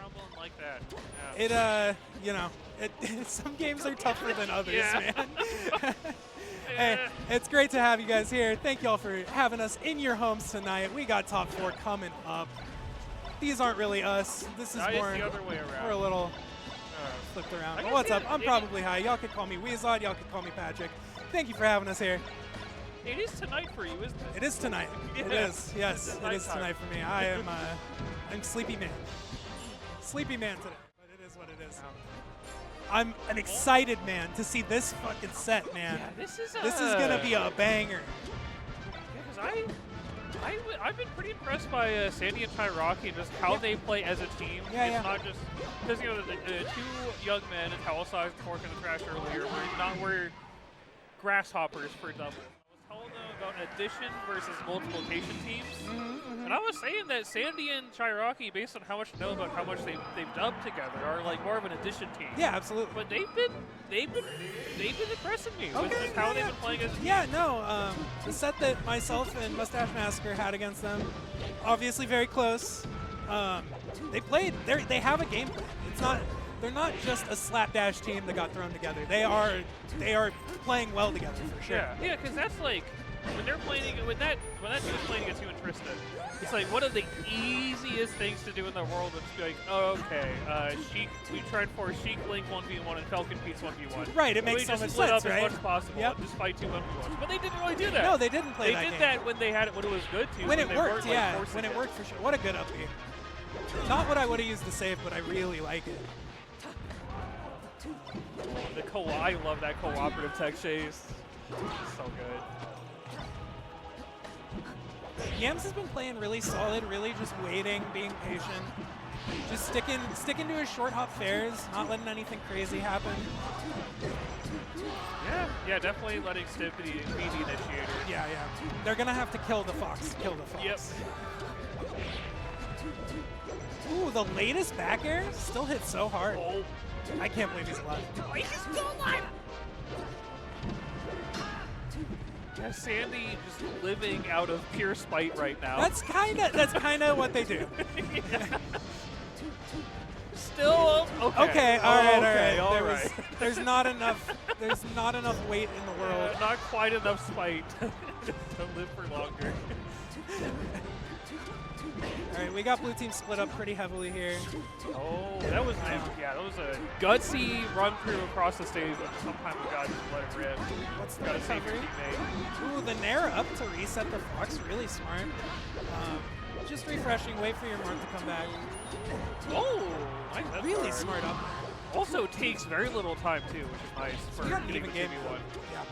crumbling like that. Yeah. It, you know, some games are tougher than others, man. Hey, it's great to have you guys here. Thank y'all for having us in your homes tonight. We got top 4 coming up. These aren't really us. This is more the other way around. We're a little flipped around. But what's up? I'm probably high. Y'all could call me Weezod. Y'all could call me Patrick. Thank you for having us here. It is tonight for you, isn't it? It is tonight. Yeah. It is. Yes, it is tonight for me. I am I'm sleepy man. Sleepy man today. But it is what it is. I'm an excited man to see this fucking set, man. Yeah, this is gonna be a banger. Yeah, because I've been pretty impressed by Sandy and Chiraki and just how they play as a team. Yeah, it's not just because the 2 young men at Talasai Cork in the trash earlier were grasshoppers for double. I was telling them about addition versus multiplication teams, and I was saying that Sandy and Chiraki, based on how much I know about how much they've dubbed together, are like more of an addition team. Yeah, absolutely. But they've been impressing me with just how they've been playing as a team. Yeah, no, the set that myself and Mustache Massacre had against them, obviously very close. They have a game plan. They're not just a slapdash team that got thrown together. They are playing well together for sure. Yeah, because that's like when they're playing when that team is playing against you and Tristan. It's like one of the easiest things to do in the world is to be like, oh, okay, Sheik. We tried for Sheik Link 1v1 and Falcon Pete's 1v1. Right, it makes so much split sense, up right? as much as possible and just fight 2 1v1s. But they didn't really do that. No, they didn't play that They game. did that when they had it when it was good to. When it worked, yeah. Like, when it worked for sure. What a good up B. Not what I would have used to save, but I really like it. I love that cooperative tech chase. So good. Yams has been playing really solid, really just waiting, being patient. Just sticking to his short hop fairs, not letting anything crazy happen. Yeah, definitely letting Stiv be the initiator. Yeah. They're gonna have to kill the fox. Yep. Ooh, the latest back air still hits so hard. Oh. I can't believe he's alive. Oh, he's still alive! Yeah, Sandy just living out of pure spite right now. That's kinda what they do. Still okay. Okay, all right. Right. There's not enough weight in the world. Not quite enough spite to live for longer. All right, we got blue team split up pretty heavily here. Oh, that was a gutsy run through across the stage. Sometimes we got to just let it rip. What's the got to save your recovery? teammate. Ooh, the Nair up to reset the Fox, really smart. Just refreshing, wait for your mark to come back. Oh, nice. That's Really hard. smart up. Also takes very little time too, which is nice for got an getting even the game. 2v1. Yeah.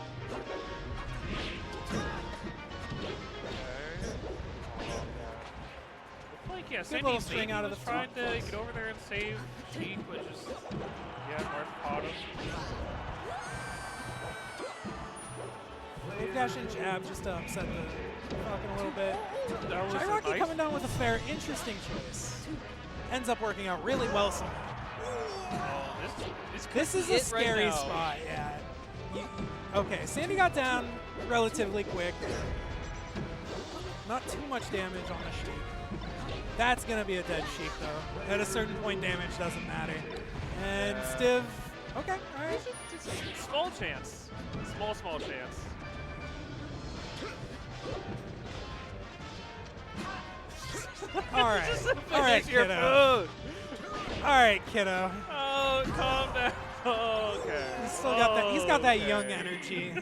Like, yeah, Good little string out of the trying front. to get over there and save Sheik, but just, Marth caught him. Wave dash and jab just to upset the Falcon a little bit. That was Chiraki nice. coming down with a fair, interesting choice. Ends up working out really well somehow. This is a scary right spot, yeah. Okay, Sandy got down relatively quick. Not too much damage on the Sheik. That's going to be a dead Sheik, though. At a certain point, damage doesn't matter. And Stiv, okay, all right. Small chance. Small chance. All right, kiddo. All right, kiddo. Oh, calm down. Oh, okay. He's still got that. He's got that young energy.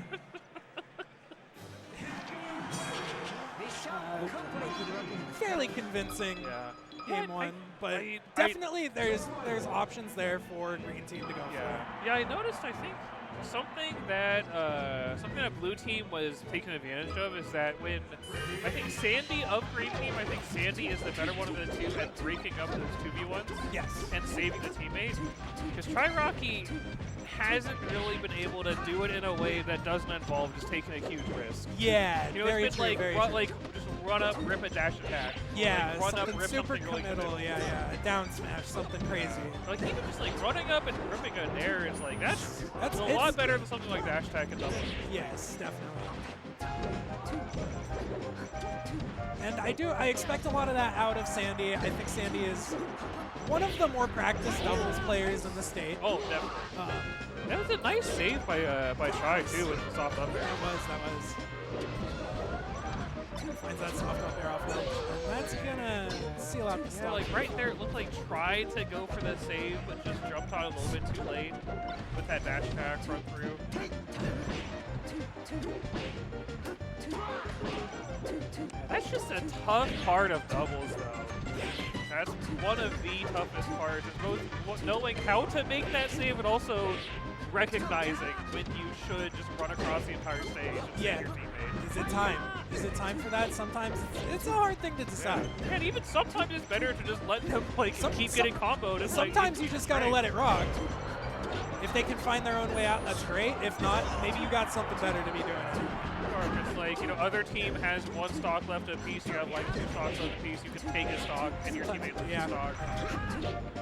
Fairly convincing game one, but definitely there's options there for green team to go for. Yeah, I noticed. I think something that blue team was taking advantage of is that when I think Sandy of green team, I think Sandy is the better one of the two at breaking up those 2v1s. Yes. And saving the teammate. Because Chiraki hasn't really been able to do it in a way that doesn't involve just taking a huge risk. Yeah, you know, very it's been true, like just run up, rip a dash attack. Yeah, like, run something up, rip super something committal. really Yeah, a down smash, something crazy. Like even just like running up and ripping a nair is like that's a lot better than something like dash attack and double. Yes, definitely. And I expect a lot of that out of Sandy. I think Sandy is one of the more practiced doubles players in the state. Oh, definitely. That was a nice save by Shy too with the soft up air. That was. Finds that soft up air off ledge. And that's gonna seal out the stop. Yeah, like right there, it looked like tried to go for the save, but just jumped on a little bit too late with that dash attack run through. That's just a tough part of doubles, though. That's one of the toughest parts. Is both knowing how to make that save, and also recognizing when you should just run across the entire stage and save your teammate. Is it time? Is it time for that? Sometimes it's a hard thing to decide. Yeah, and even sometimes it's better to just let them keep getting comboed. And, sometimes you just gotta let it rock. If they can find their own way out, that's great. If not, maybe you got something better to be doing. Or if it's like, other team has one stock left apiece, you have like 2 stocks left apiece, you can take a stock and your teammate loses a stock.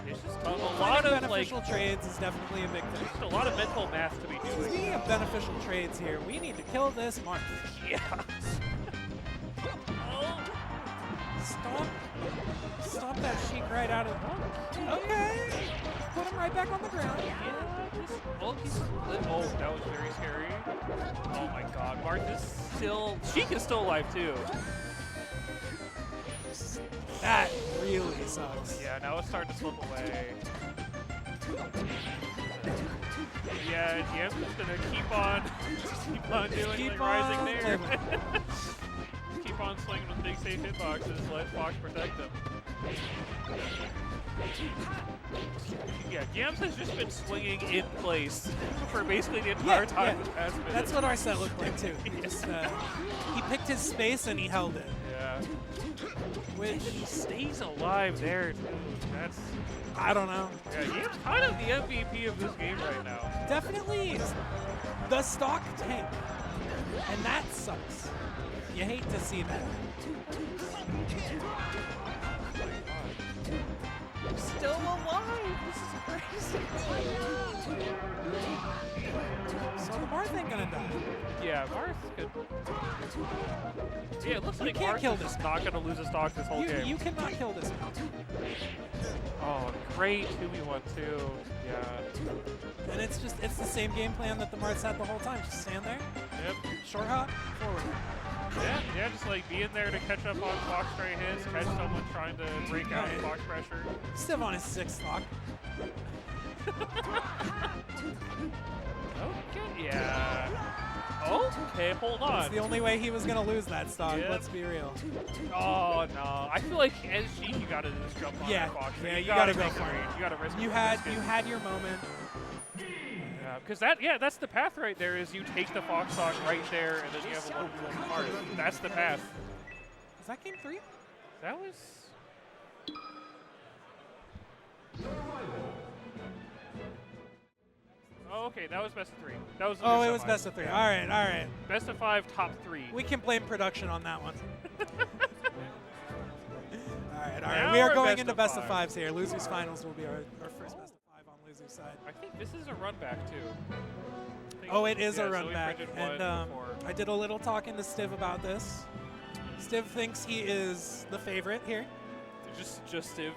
It's just a lot of beneficial trades is definitely a big thing. Just a lot of mental math to be doing. Speaking of beneficial trades here, we need to kill this Marth. Yeah. Stomp that Sheik right out of the Okay. Put him right back on the ground. Oh, that was very scary. Oh my god, Marth is still... Sheik is still alive too. That really sucks. Yeah, now it's starting to slip away. Yeah, Yam's just gonna keep on doing rising there. Keep on swinging with big safe hitboxes, let Fox protect him. Yeah, Yams has just been swinging in place for basically the entire time this past minute. That's what our set looked like too. He picked his space and he held it. Yeah. Which he stays alive there too. That's... I don't know. Yeah, Yam's kind of the MVP of this game right now. Definitely the stock tank. And that sucks. You hate to see that. Still alive! This is crazy! So the Marth ain't gonna die. Yeah, Marth could... Yeah, it looks like Marth is not gonna lose his stock this whole game. You cannot kill this man. Oh, great 2v1 too. Yeah. And it's the same game plan that the Marths had the whole time. Just stand there. Yep. Short hop, forward. Yeah, just like being there to catch up on Fox stray hits, catch someone trying to break out of Fox pressure. Stiv on his 6th stock. Okay, yeah. Okay, hold on. It's the only way he was going to lose that stock, let's be real. Oh, no. I feel like as Sheik, you got to just jump on that Fox. Yeah, you got to go for it. You got to risk it. You had your moment. Because that's the path right there is you take the Fox stock right there and then you have a 1v1 card. That's the path. Is that game 3? That was... Oh, okay, that was best of 3. That was it was best of 3. All right. Best of 5, top 3. We can blame production on that one. all right. Now We are we're going into best of 5s here. Losers finals will be our first best of 5 on losers side. I think this is a run back too. It is a run back. And I did a little talking to Stiv about this. Stiv thinks he is the favorite here. Just Stiv.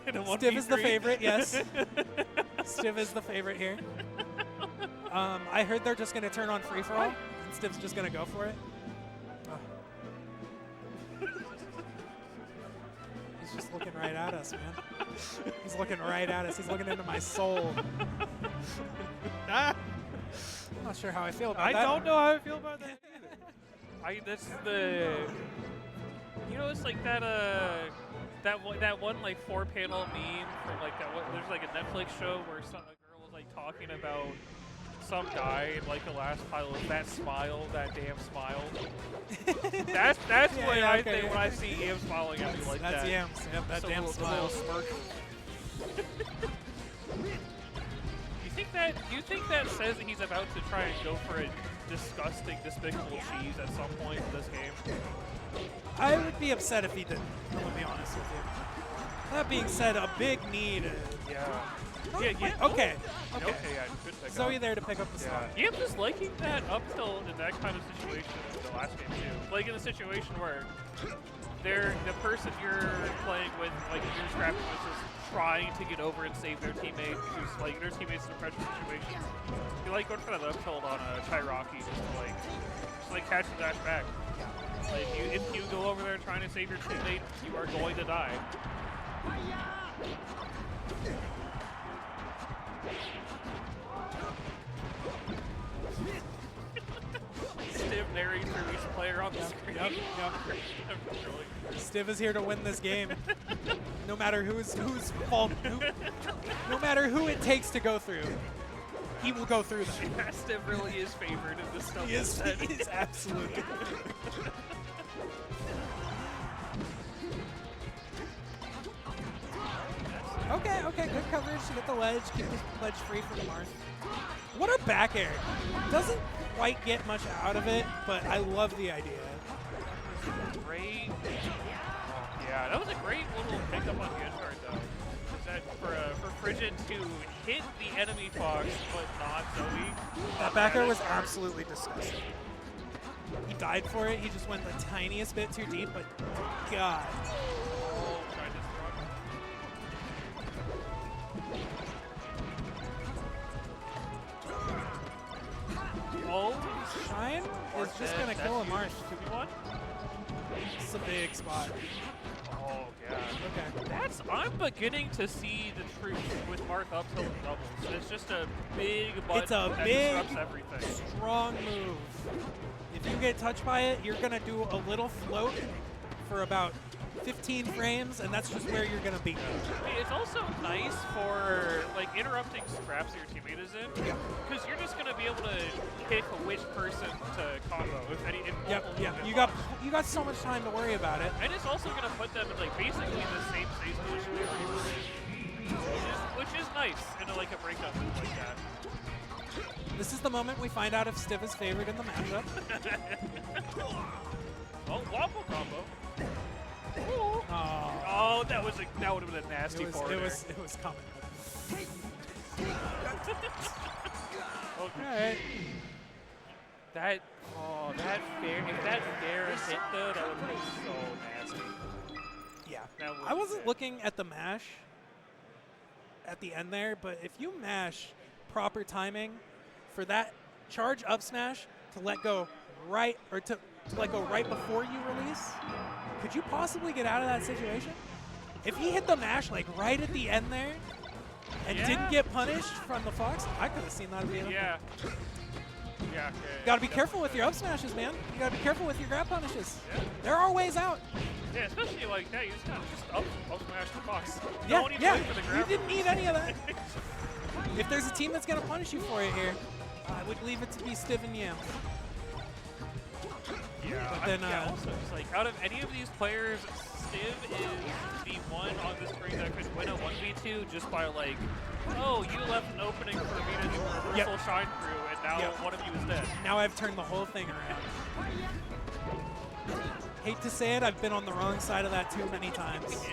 Stiv is the favorite, yes. Stiv is the favorite here. I heard they're just going to turn on free-for-all, and Stiv's just going to go for it. He's just looking right at us, man. He's looking right at us. He's looking into my soul. I'm not sure how I feel about that. I don't know how I feel about that either. That's the... it's like that one like 4-panel meme from like that one, there's like a Netflix show where a girl was like talking about some guy in like the last pile of that smile, that damn smile. that's what I think when I see Yam smiling at me like that. That's Yams. Yep, that damn smile. Smirk. Do you think that says that he's about to try and go for a disgusting, despicable cheese at some point in this game? I would be upset if he didn't. I'm gonna be honest with you. That being said, a big need. Okay. Yeah, good pick Zoey there to pick up the stock. Yeah, I'm just liking that up till in that kind of situation in the last game too. Like in a situation where the person you're playing with, like you're scrapping with, is trying to get over and save their teammate, who's like their teammates in a pressure situation. You like going for that up tilt on a Chiraki, just to like catch the dash back. Like if you go over there trying to save your teammate, you are going to die. Stiv narrates for each player on the screen. Yep. Stiv is here to win this game. No matter whose fault, no matter who it takes to go through, he will go through them. Yeah, Stiv really is favored in this stuff. He is absolutely. Okay, good coverage to get the ledge, keep the ledge free from Marth. What a back air. Doesn't quite get much out of it, but I love the idea. Great. Yeah, that was a great little pickup on the edge guard, though. That for Phrigid to hit the enemy Fox, but not Zoey. That back air was absolutely disgusting. He died for it. He just went the tiniest bit too deep, but God. Oh, tried to throw. Oh, Shine is just going to kill a Marsh. 2v1? It's a big spot. Oh, yeah. Okay. I'm beginning to see the truth with Marth up tilt and doubles. It's just a big button It's a that big, disrupts everything. strong move. If you get touched by it, you're going to do a little float for about 15 frames, and that's just where you're going to be. It's also nice for like interrupting scraps that your teammate is in, because you're just going to be able to pick which person to combo. If any, if You got so much time to worry about it. and it's also going to put them in like basically the same stage position they already were in, which is nice in like a breakup like that. This is the moment we find out if Stiv is favored in the matchup. Oh, waffle combo. Oh, Oh, that would have been a nasty forward it air. was coming. Okay. All right. That fair, if that fair hit though, that would be so nasty. Yeah. That would I be wasn't bad. looking at the mash at the end there, but if you mash proper timing for that charge up smash to let go right, or to let go right before you release, could you possibly get out of that situation? If he hit the mash like right at the end there and didn't get punished from the Fox, I could have seen that be Yeah. Yeah. You gotta be careful with your up smashes, man. You gotta be careful with your grab punishes. Yeah. There are ways out. Yeah, especially like that. You just kind of up smash the Fox. Yeah, No need to wait for the you grab. didn't need any of that. If there's a team that's gonna punish you for it here, I would leave it to be Stiv and Yam. Yeah. But then, yeah. Also, just like out of any of these players, Stiv is the one on the screen that could win a 1v2 just by like, oh, you left an opening for me to do a reversal shine through, and now one of you is dead. Now I've turned the whole thing around. Hate to say it, I've been on the wrong side of that too many times. Show me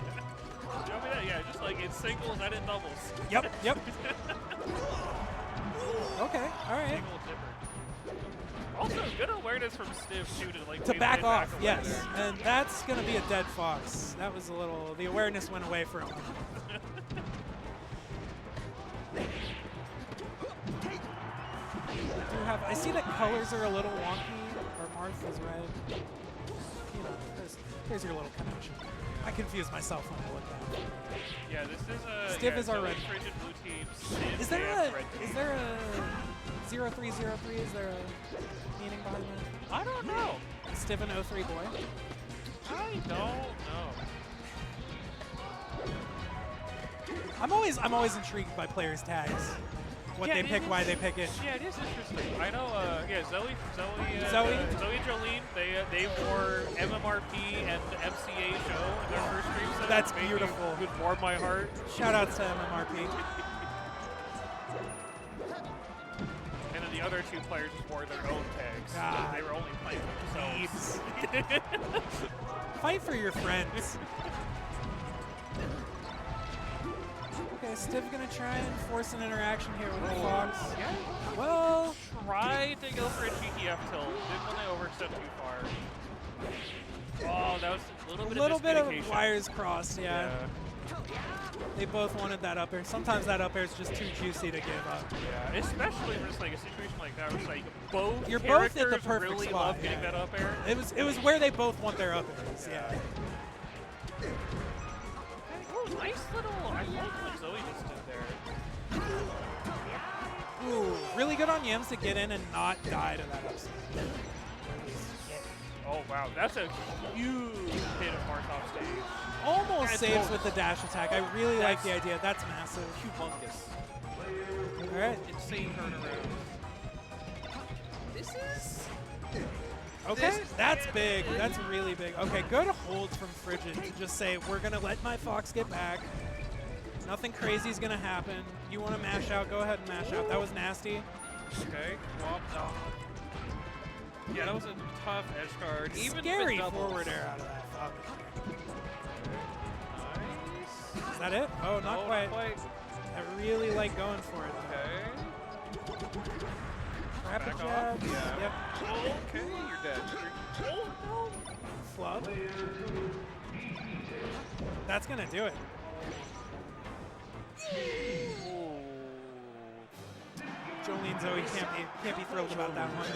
that. Yeah, just like in singles and in doubles. Yep. Okay, all right. Single dipper. Also, good awareness from Stiv too to like To back off, away yes. there. And that's going to be a dead Fox. That was a little, the awareness went away for a moment. I see that colors are a little wonky, or Marth is red. You know, there's your little connection. I confuse myself when I look at it. Yeah, this is a Stiv is our Zoey, red. Phrigid blue team. Stiv Is there and a red team. 0303? Is there a meaning behind that? I don't know. Stiv and 03 boy. I don't know. I'm always intrigued by players' tags. What they pick, why they pick it. Yeah, it is interesting. I know. Zoey and Jolene. They wore MMRP and MCA show in their first stream set. That's Maybe beautiful. It would warm my heart. Shout outs to MMRP. And then the other two players just wore their own tags. Ah, They were only playing for themselves. Fight for your friends. Okay, Stiv gonna try and force an interaction here with the Fox. Yeah. Well, Tried to go for a cheeky F tilt. Didn't want to overstep too far. Oh, that was a A little little bit of miscommunication. wires crossed, yeah. They both wanted that up air. Sometimes that up air is just too juicy to give up. Yeah, especially when it's like a situation like that where it's like both You're both at the characters perfect really spot. love getting that up air. It was where they both want their up airs, yeah. Oh, nice little, I like what Zoey just did there. Ooh, really good on Yams to get in and not die to that upset. Oh wow, that's a huge hit of Mark off stage. Almost That's saves close. with the dash attack. I really like the idea. That's massive. Humongous. All right. Insane turnaround. This is... Okay, that's big. That's really big. Okay, good holds from Phrigid to just say, we're going to let my Fox get back. Nothing crazy is going to happen. You want to mash out, go ahead and mash out. That was nasty. Okay, yeah, that was a tough edge guard. Even Scary the doubles. forward air out of that Fox. Nice. Is that it? Oh, not quite. I really like going for it. Okay. Rapid Back jab. off. Yeah. Yep. Okay, you're dead. Oh, no. Flub. That's going to do it. Jolene Zoey can't be thrilled about that one.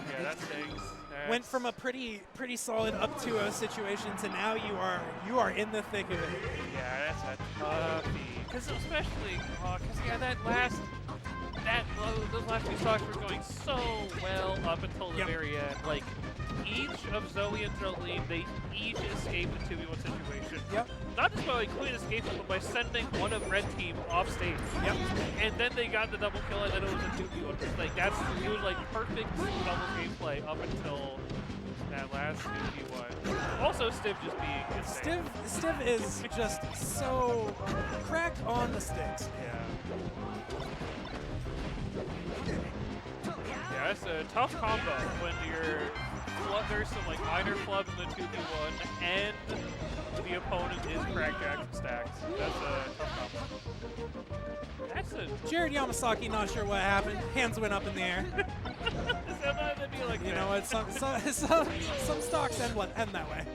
Yeah, that stings. Went from a pretty solid up 2-0 situation to now you are in the thick of it. Yeah, that's a toughie. Because especially, those last few stocks were going so well up until the very end. Like, each of Zoey and Jolene, they each escaped a 2v1 situation. Yep. Not just by like clean escaping, but by sending one of red team off stage. Yep. And then they got the double kill, and then it was a 2v1. It's like it was like perfect double gameplay up until that last 2v1. Also, Stiv just being insane. Stiv is just so cracked on the sticks. Yeah. Yeah, it's a tough combo when there's some like minor flubs in the 2v1 and the opponent is crackjacked and stacked. That's a tough combo. That's a Jared Yamasaki, not sure what happened. Hands went up in the air. that'd be like You that. know what? Some stocks end that way.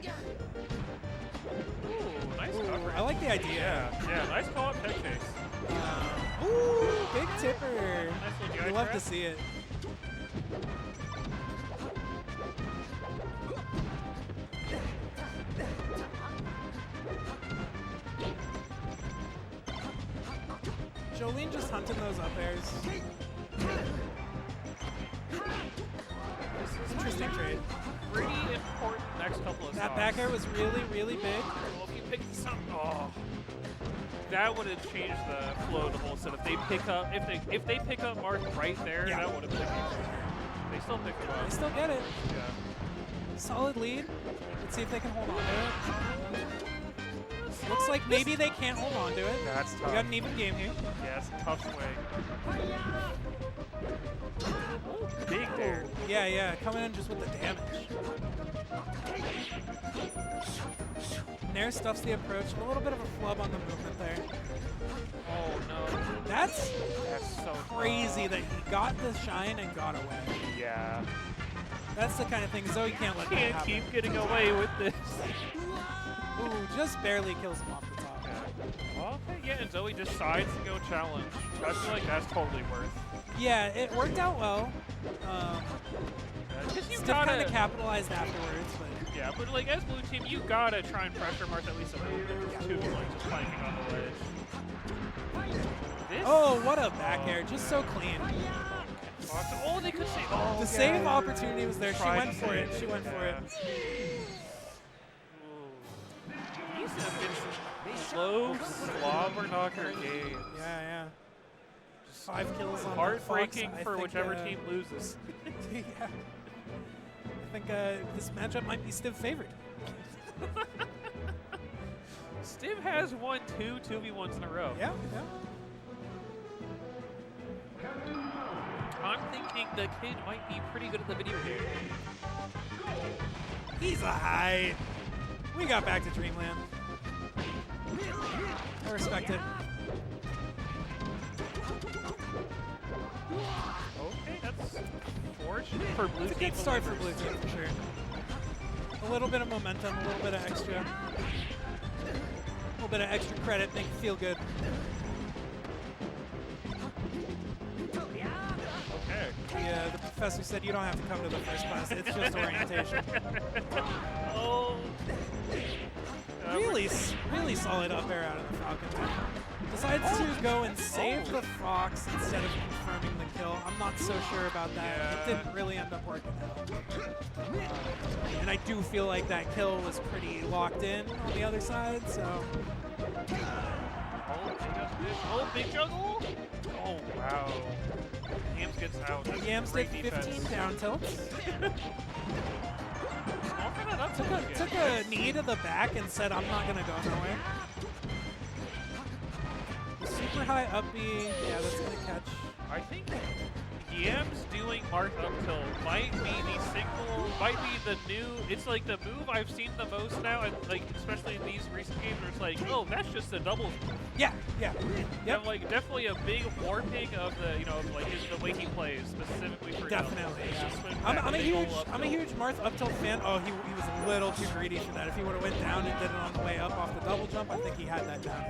Ooh, nice coverage. I like the idea. Yeah, nice call up tech chase. Ooh, big tipper. Nice little We DI love trap. to see it. Jolene just hunting those up airs. Interesting trade. Pretty important next couple of That stocks. back air was really big. Well, if you pick this up, that would have changed the flow of the whole set. If they pick up Mark right there, Yeah. that would have been easier. They still pick him up. They still get it. Yeah. Solid lead. Let's see if they can hold on to it. Looks like maybe they can't hold on to it. That's We tough. got an even game here. Yeah, it's a tough swing. Big there. Yeah, coming in just with the damage. Nair stuffs the approach. A little bit of a flub on the movement there. Oh no. That's so crazy that he got the shine and got away. Yeah. That's the kind of thing Zoey can't let that Can't happen. keep getting away with this. Ooh, just barely kills him off the top. Okay, yeah, and Zoey decides to go challenge. I feel like that's totally worth. Yeah, it worked out well. Because you Stiv gotta kind of capitalized afterwards, but yeah, but like as blue team, you gotta try and pressure Marth at least a little bit. Two like just planking on the ledge. This oh, what a back air, just so clean. oh, they could see. Oh, The save opportunity was there. She went for it. She went for it. He's in a low slobber knocker game. Yeah. 5 kills on Heartbreaking Fox. I for think, whichever team loses. Yeah. I think this matchup might be Stiv favored. Stiv has won 2 2v1s in a row. Yeah. I'm thinking the kid might be pretty good at the video game. He's a height. We got back to Dreamland. I respect it. Okay, that's fortunate for blue It's a team. good start for blue team for sure. A little bit of momentum, a little bit of extra credit, make you feel good. Okay. The professor said you don't have to come to the first class. It's just orientation. Oh. Really solid up air out of the Falcon. Decides to go and save the Fox instead of confirming the kill. I'm not so sure about that. Yeah. It didn't really end up working out. And I do feel like that kill was pretty locked in on the other side, so. Oh, big juggle. Oh, wow. Yams gets out. That's Yams did great 15 defense. down tilts. Took Took a knee to the back and said, I'm not going to go nowhere. Super high up B. Yeah, that's going to catch. I think Yams doing mark up tilt might be the new, it's like the move I've seen the most now, and like especially in these recent games where it's like, oh, that's just a doubles move. Yeah. And like definitely a big warping of the, like the way he plays specifically for Definitely. doubles. Yeah. I'm a huge Marth up tilt fan. Oh, he was a little too greedy for that. If he would have went down and did it on the way up off the double jump, I think he had that down.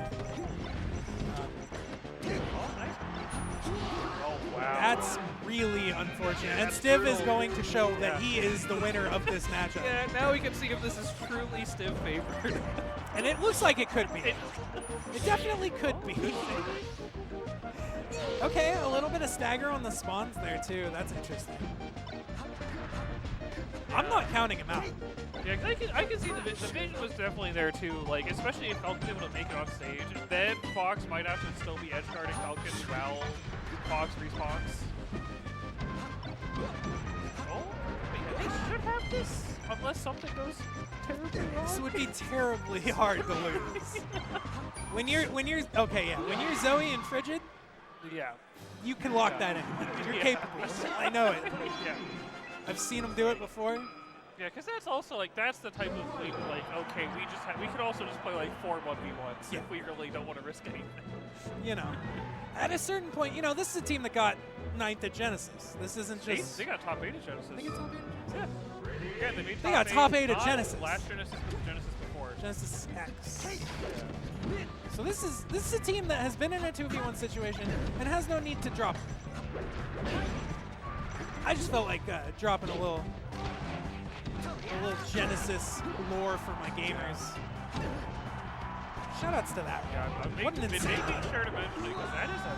Oh, wow. That's really unfortunate. And Stiv is going to show that he is the winner of this matchup. Yeah, now we can see if this is truly Stiv favored. And it looks like it could be. It definitely could be. Okay, a little bit of stagger on the spawns there too. That's interesting. I'm not counting him out. Yeah, I can see the vision was definitely there too, like, especially if Falcon's able to make it on stage. Then Fox might have to still be edge guarding Falcon while Fox respawns. Oh, they should have this, unless something goes terribly wrong. This would be terribly hard to lose. When you're Zoey and Phrigid, Yeah. you can lock that in. You're capable. I know it. Yeah. I've seen them do it before. Yeah, because that's also like that's the type of league like okay, we could also just play like 4 1v1s if we really don't want to risk anything. At a certain point, this is a team that got 9th at Genesis. This isn't just They got top 8 at Genesis. They got top 8 at Genesis. Yeah, they got top 8 at Genesis. Last Genesis was Genesis before. Genesis X. So this is a team that has been in a 2v1 situation and has no need to drop. I just felt like dropping a little Genesis lore for my gamers. Shoutouts to that. Yeah, what an making insane sure to mention it because that is a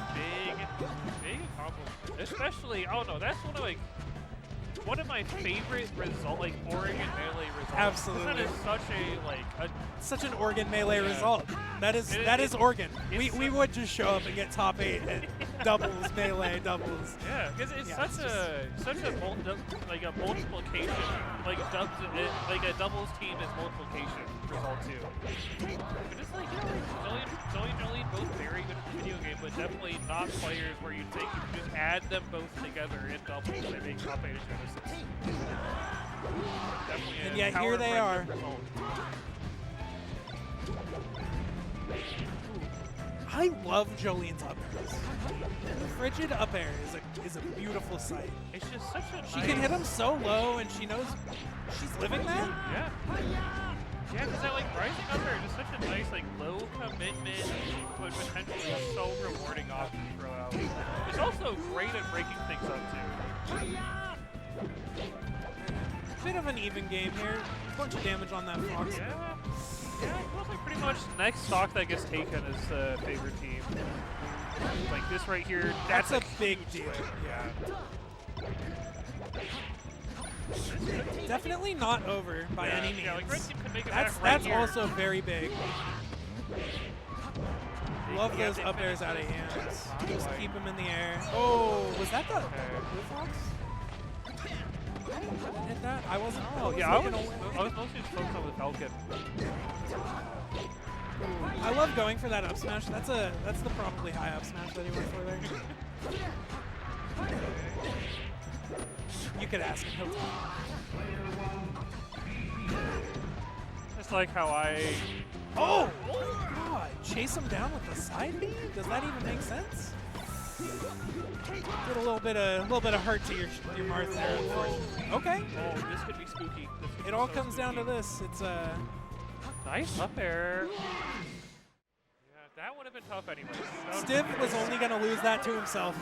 big accomplishment. Especially, that's one of my favorite Oregon Melee results. Absolutely. That is such an Oregon Melee result. That is Oregon. We would just show up and get top 8 at doubles, Melee, doubles. Yeah, because it's such a multiplication, a doubles team is multiplication result too. But it's like, Zoey and Jolene both very good at the video game, but definitely not players where you think you can just add them both together in doubles and make top 8 at Genesis. Definitely and yet here they are. Result. I love Jolene's up airs. The Phrigid up air is a beautiful sight. It's just such a She can hit them so low, and she knows she's living that. Yeah. Yeah, because that rising up air is such a nice low commitment, but potentially so rewarding option to throw out. It's also great at breaking things up too. Bit of an even game here. Bunch of damage on that Fox. Yeah, it feels like pretty much next stock that gets taken is the favorite team. Like this right here, that's a big deal. Yeah. Definitely not over by any means. Yeah, red team could make it that's here. also very big. Love those up airs out of hands. Just keep them in the air. Oh, was that the Blue Fox? Hit that? I wasn't. Oh, yeah, I was mostly just focused on the Falcon. I love going for that up smash. That's the probably high up smash that he went for there. You could ask him. It's like how I. Oh! God! Chase him down with the side B? Does that even make sense? Did a little bit of hurt to your Marth there. Unfortunately. Okay. Oh, this could be spooky. This could It be all so comes down to spooky. this. It's Nice up air. Yeah, that would have been tough anyways. Stiv was only going to lose that to himself.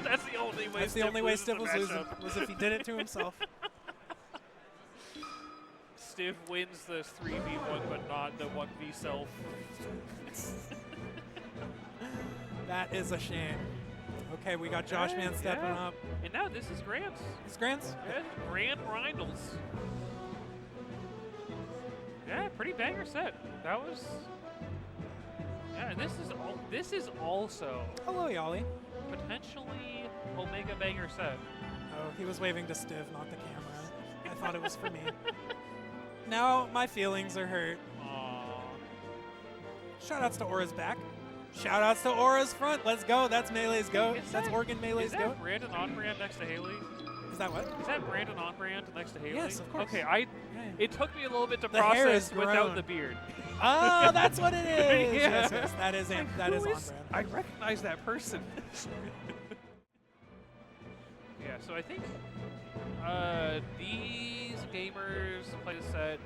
That's the only way. That's the only way loses Stiv the was losing, matchup. was if he did it to himself. Stiv wins the 3v1, but not the 1v self. That is a shame. Okay, we got Joshman stepping up. And now this is Grant's. It's Grant's? Yeah, Grant Reynolds. Yeah, pretty banger set. That was. Yeah, and this is also Hello, Yali. potentially Omega banger set. Oh, he was waving to Stiv, not the camera. I thought it was for me. Now my feelings are hurt. Aww. Shoutouts to Aura's back. Shoutouts to Aura's front. Let's go. That's Melee's go. Is That's that- Oregon Melee's Is that go. Brandon on brand next to Haley? Is that what? Is that Brandon on brand next to Haley? Yes, of course. Okay, Yeah. it took me a little bit to The hair process is without grown. the beard. Oh, that's what it is. Yeah. Yes, yes, that is on Who brand. I recognize that person. Yeah, so I think these gamers played a set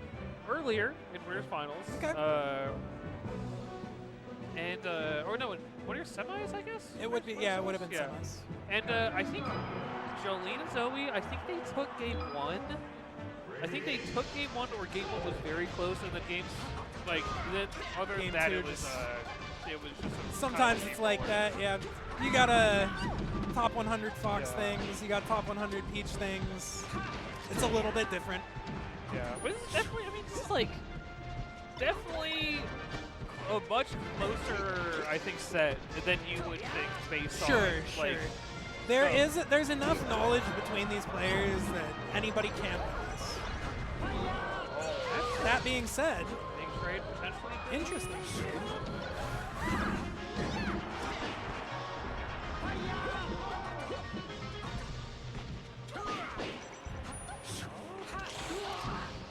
earlier in Winners Finals. Okay. Or no, in Winners Semis, I guess? It would be, yeah, it would have been Yeah. semis. And I think Jolene and Zoey, I think they took game one. I think they took game one, or game one was very close, and then games, like, then other Game than that, two it was just a Sometimes kind of it's like that, yeah. You got a top 100 Fox Yeah. things, you got top 100 Peach things. It's a little bit different. Yeah, but it's definitely, I mean, this is like, definitely a much closer, I think, set than you would think based Sure, on, like, sure. There's enough knowledge between these players that anybody can win this. That being said, big trade potentially. interesting.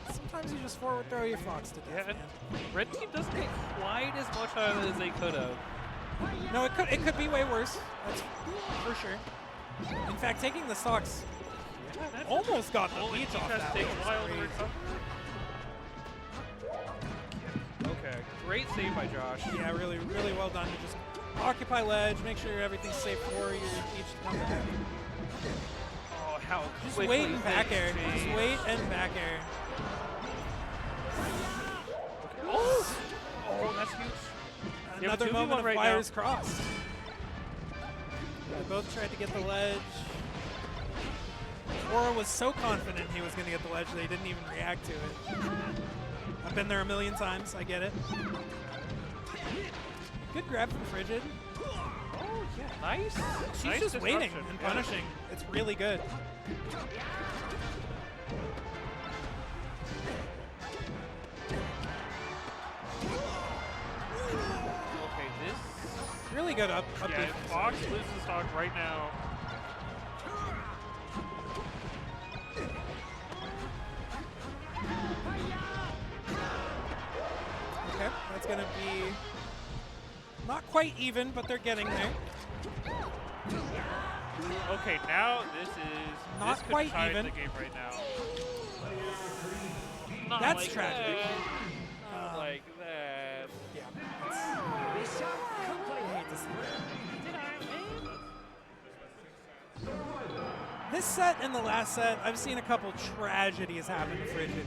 Sometimes you just forward throw your Fox to death, Yeah, and man. Red Team doesn't get quite as much out of it as they could have. No, it could be way worse. That's for sure. In fact, taking the stocks Yeah, that's almost got the only beach team off has that. to take Which a is while to crazy. recover. Okay, great save by Josh. Yeah, really, really well done to just occupy ledge, make sure everything's safe for your each come back. Oh, how Just quickly wait and back things air. Just change. wait and back air. Oh! Oh, that's huge. Yeah, Another but 2v1 moment of right wires now. crossed. They both tried to get the ledge. Aura was so confident he was going to get the ledge that he didn't even react to it. I've been there a million times. I get it. Good grab from Phrigid. Oh, yeah, nice. She's Nice just waiting disruption. and Yeah. punishing. It's really good. Okay, this. Really good up Yeah, defense. if Fox loses stock right now. Okay, that's going to be not quite even, but they're getting there. Okay, now this is Not this could quite tie even. the game right now. Not That's like tragic. That. Not like that. Yeah. I hate to see that. This set and the last set, I've seen a couple tragedies happen to Phrigid here.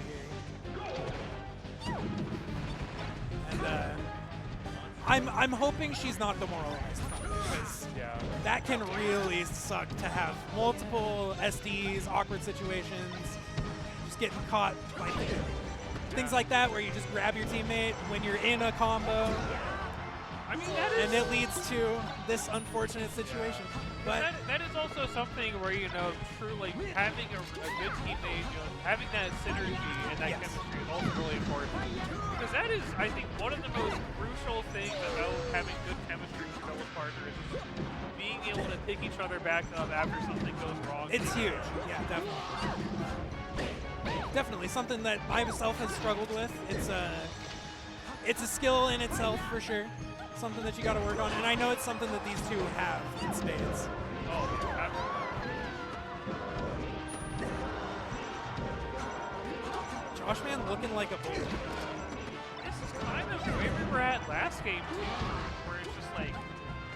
And I'm hoping she's not demoralized from it, because Yeah. that can really suck to have multiple SDs, awkward situations, just getting caught by things like that where you just grab your teammate when you're in a combo, I mean, that is. and it leads to this unfortunate situation. But That is also something where, you know, truly having a good teammate, you know, having that synergy and that Yes. chemistry is also really important. Because that is, I think, one of the most crucial things about having good chemistry with doubles partners is being able to pick each other back up after something goes wrong. it's huge. Yeah, definitely. Definitely something that I myself has struggled with. It's a skill in itself for sure. something that you got to work on, and I know it's something that these two have in spades. Oh, absolutely. Joshman looking like a bull. This is kind of where we were at last game, too, where it's just like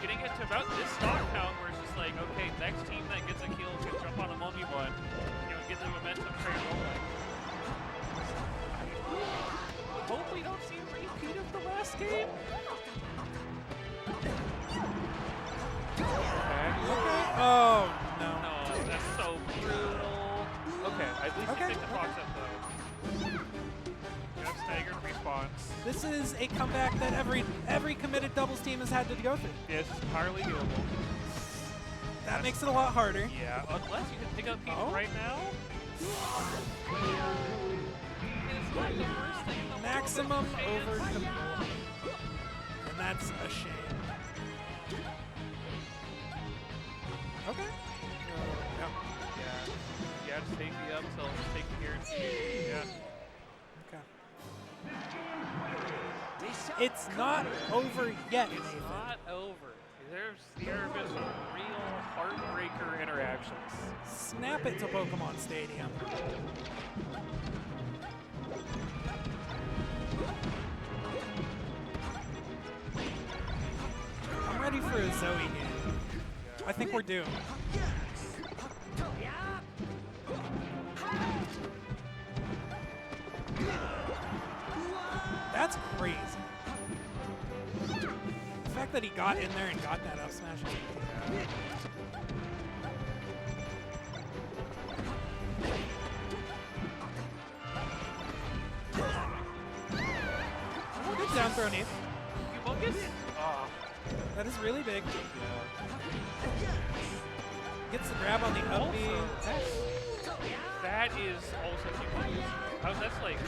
getting it to about this stock count where it's just like, okay, next team that gets a kill can jump on a 1v1, get the momentum train rolling. I hope we don't see a repeat of the last game. Okay. Oh, no. No, that's so brutal. Okay, at least you picked the fox up, though. You have staggered response. This is a comeback that every committed doubles team has had to go through. Yeah, it's entirely doable. That makes it a lot harder. Yeah, unless you can pick up people right now. It's not the worst thing in the Maximum world, over control. And that's a shame. Okay. Yeah. Yeah, just take the up, so just take the guarantee. Yeah. Okay. It's not over yet. It's Nathan. not over. There have been some real heartbreaker interactions. Snap it to Pokemon Stadium. I'm ready for a Zoey game. I think we're due. That's crazy. The fact that he got in there and got that up smash. Oh, good down throw, Nate. Humongous? Oh. That is really big. Gets the grab on the up B. That is also humongous. That's like,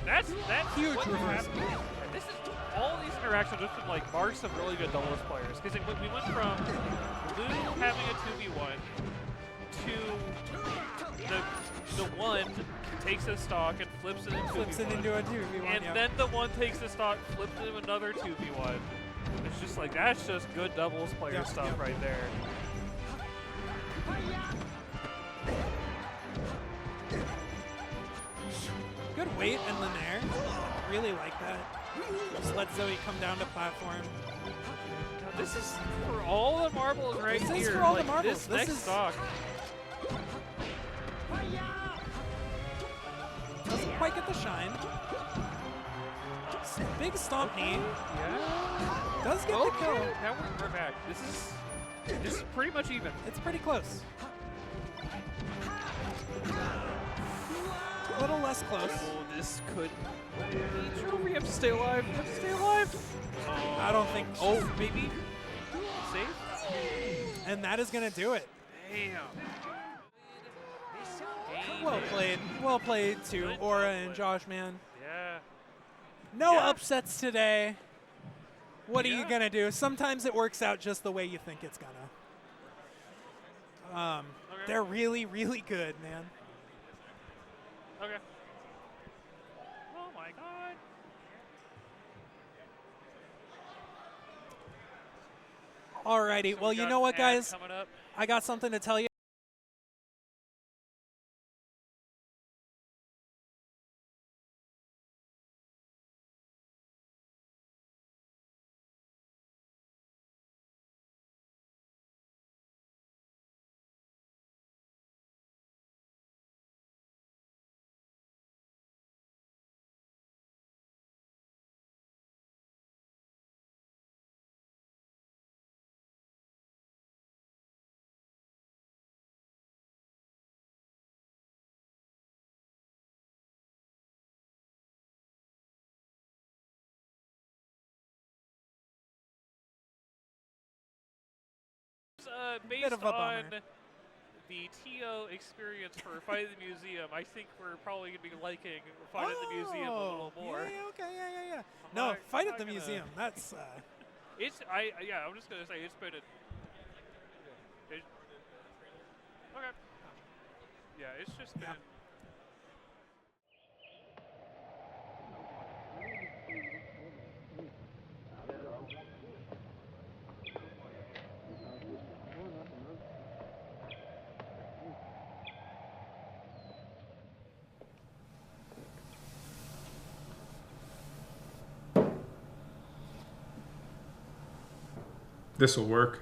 that's Huge what reversal. happened. This is all these interactions have been like marks of really good doubles players. Because we went from Lou having a 2v1 to the one takes a stock and flips it into a 2v1. And then the one takes the stock, flips it into another 2v1. It's just like, that's just good doubles player stuff right there. Good weight and then air. Really like that. Just let Zoey come down to platform. Now, this is for all the marbles right here. This is for all the marbles. This next stock. Doesn't quite get the shine. Big stomp knee. Yeah. Does get the kill. Now we're back. This is pretty much even. It's pretty close. A little less close. Oh, this could be true. We have to stay alive. We have to stay alive. Oh. I don't think. Oh, maybe. Safe. And that is going to do it. Damn. Well played. Well played to Aura and Joshman. Yeah. No upsets today. What are you going to do? Sometimes it works out just the way you think it's going to. They're really, really good, man. Okay. Oh my god. Alrighty. So well, you know what, guys? Coming up. I got something to tell you. Based Bit of a on bummer. the TO experience for Fight at the Museum, I think we're probably going to be liking Fight at the Museum a little more. Yeah, okay, yeah. No, Fight at the Museum. That's. It's I'm just gonna say it's been okay. Yeah, it's just been. This will work.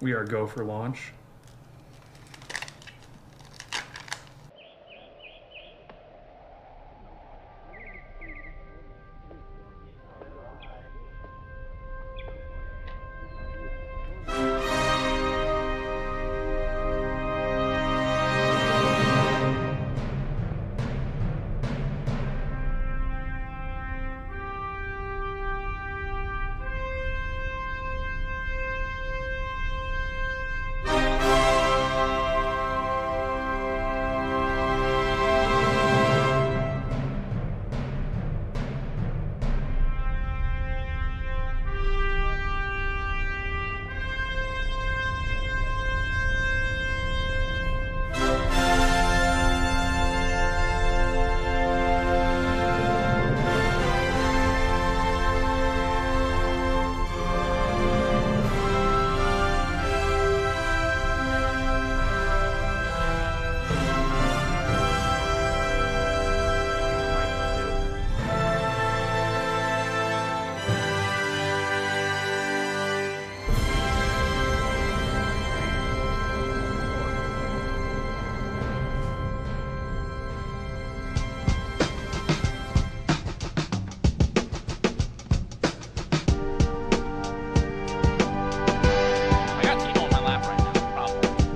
We are go for launch.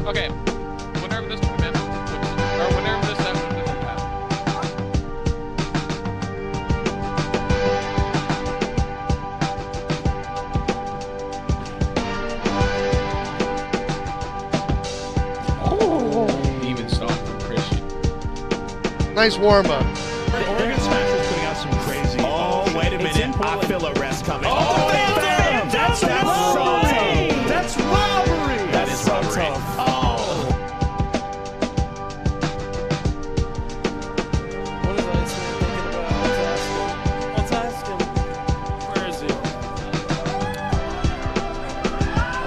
Okay, whenever this commences, or whenever this session is Demon Stalk from Christian. Nice warm-up. Oregon Smash is putting out some crazy. Oh, wait a minute. I feel a rest coming. Oh, damn! That's robbery! That's robbery! That is robbery. What is Iceman thinking about? Let's ask him. Where is he?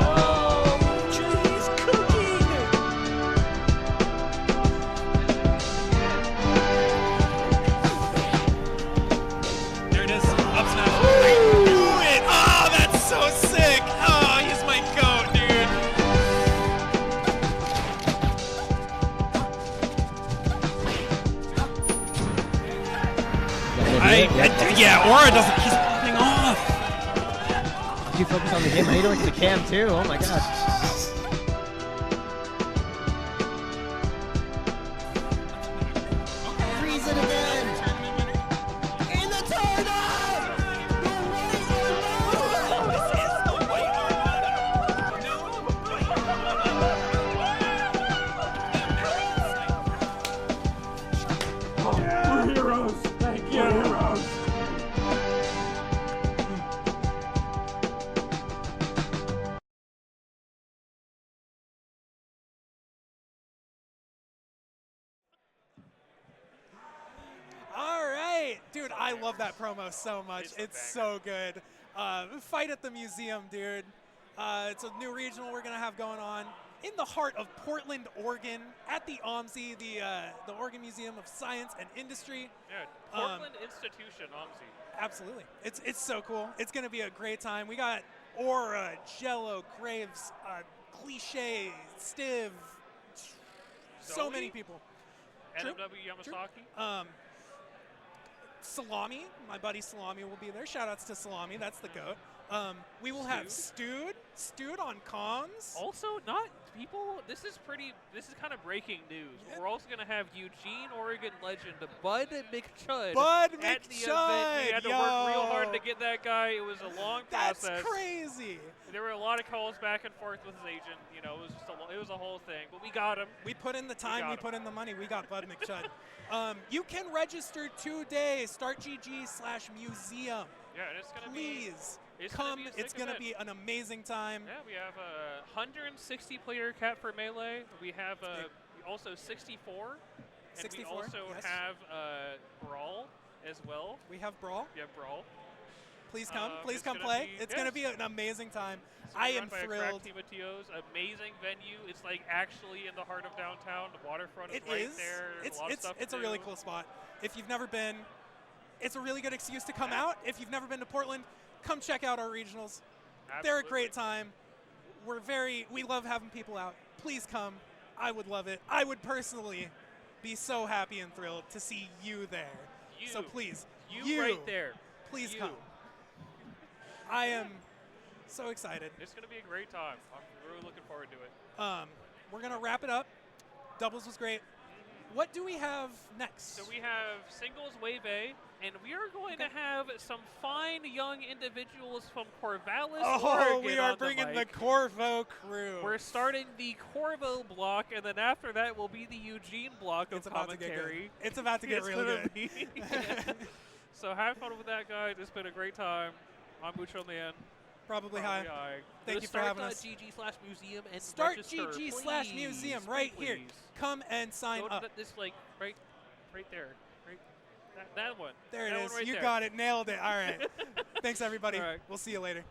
Oh, he's cooking! There it is. Up smash. I knew it! Oh, that's so sick! Oh, he's my goat, dude. Yeah, Aura doesn't. He's popping off. Did you focus on the game? I need to look at the cam too. Oh my god. Freeze it again. In the tournament. We're heroes. Thank you. We're heroes. All right, dude, I love that promo so much. It's so good. Fight at the museum, dude. It's a new regional we're gonna have going on in the heart of Portland, Oregon, at the OMSI, the Oregon Museum of Science and Industry. Yeah, Portland Institution, OMSI. Absolutely, it's so cool. It's gonna be a great time. We got Aura, Jello, Graves, Cliche, Stiv, so Zoey? many people. True. NMW Yamasaki. Salami, my buddy Salami will be there. Shout outs to Salami, that's the goat. We will have Stewed on comms. Also, not people. This is kind of breaking news. Yeah. We're also going to have Eugene, Oregon legend Bud McChud. Bud at the event. McChud, We had to work real hard to get that guy. It was a long That's process. crazy. There were a lot of calls back and forth with his agent. You know, it was just it was a whole thing. But we got him. We put in the time, we him. put in the money, we got Bud McChud. You can register today, startgg/museum. Yeah, and it's going to be. Please It's come. gonna be a It's sick going to event. be an amazing time. Yeah, we have a 160 player cap for Melee. We have also 64. And 64, we also yes. have Brawl as well. We have Brawl. We have Brawl. Please come. Please it's come gonna play. be- It's yeah, going to be an amazing time. It's I run am by a crack thrilled. team of TOs. Amazing venue. It's like actually in the heart of downtown. The waterfront is It right is. there. There's a lot of stuff It's to a really do. cool spot. If you've never been, it's a really good excuse to come out. If you've never been to Portland, come check out our regionals. They're a great time. We love having people out. Please come. I would love it. I would personally be so happy and thrilled to see you there. So please, you right there. Please You. come. I am so excited. It's going to be a great time. I'm really looking forward to it. We're going to wrap it up. Doubles was great. What do we have next? So we have singles wave A, and we are going to have some fine young individuals from Corvallis, Oregon we are on bringing the mic. Corvo crew. We're starting the Corvo block, and then after that will be the Eugene block of It's about to get commentary. good. It's about to get It's really gonna good. be- So have fun with that, guys. It's been a great time. I'm Mucho Man. Probably high. Thank you for having us. GG/museum and Start register, GG/museum please, right please. here. Come and sign Go to up. this right there. Right, that one. There That it one is. right You there. got it. Nailed it. All right. Thanks, everybody. All right. We'll see you later.